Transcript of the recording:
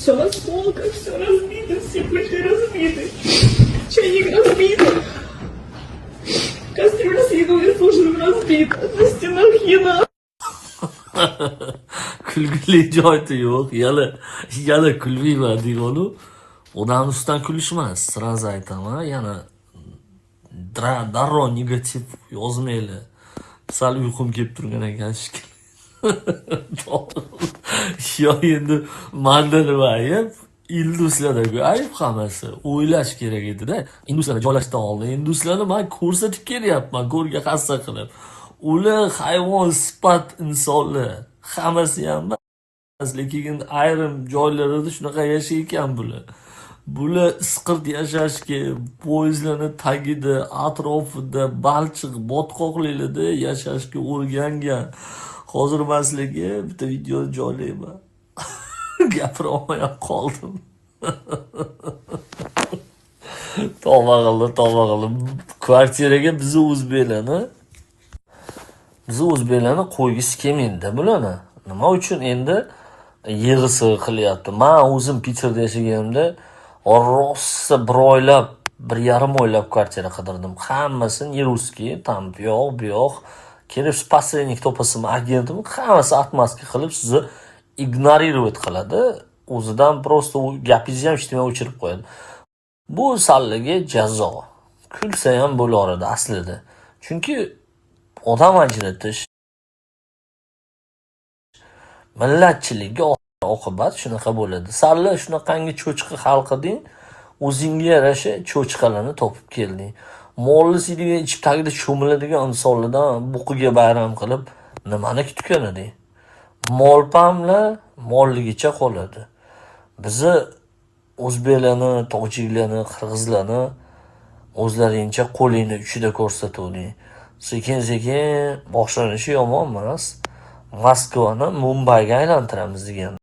Все осколка, все разбито, все плиты разбиты. Чайник разбит. Кастрюля с едой с ужином разбита. На стенах еда. Kulgili joyi yo'q. Yana kulmayman degan-u. Odam ustidan kulishmas, sraz aytaman. Yana darrov negativ yozmaylar. Sal uyqum kelib turgan ekan shekilli. Yo endi manda nima ayb? Induslarda ayb hammasi. O'ylash kerak edi-da. Induslarga joylashdan oldin induslarni men ko'rsatib kelyapman, ko'rga hassa qilib. Ular hayvon sifat insonlar. Hammasi ham emas, lekin ayrim joylarda shunaqa yashayotgan bular. Bular isqirt yashashga, poyezdlarni tagida, atrofida, balchiq, botqoqlarda yashashga o'rgangan. Hozir men sizlarga bitta video joylayman. Gapira olmay qoldim. Tavba qildim. Kvartiraga bizni o'zbeklarni qo'ygisi kelmaydi bularni. Nima uchun endi yig'isi qilyapti? Men o'zim Peterda yashaganimda rosa 1,5 oylab kvartira qidirdim. Hammasini yeruskiy, tam bu yoq. Kelib посредник topasam agentim, hammasi atmaska qilib sizni ignorirovat qiladi. O'zidan просто gapingizni ham eshitmay o'chirib qo'yadi. Bu sallaga jazo. Kulsa ham bo'lar edi aslida. Chunki odam ajratish millatchilikka oqibat shunaqa bo'ladi. Salla shunaqangi cho'chqa xalqiding, o'zingga yarasha cho'chqalarni topib kelding. Molli siydiga ichib tagida cho'miladigan insonlardan buqiga bayram qilib nimani kutgan eding? Molpamlar molligicha qoladi. Bizni o'zbeklarni, tojiklarni, qirg'izlarni o'zlaringcha qo'lingni uchida ko'rsatuvding. Sekin boshlanishi yomon emas. Moskvani Mumbayga aylantiramiz degan.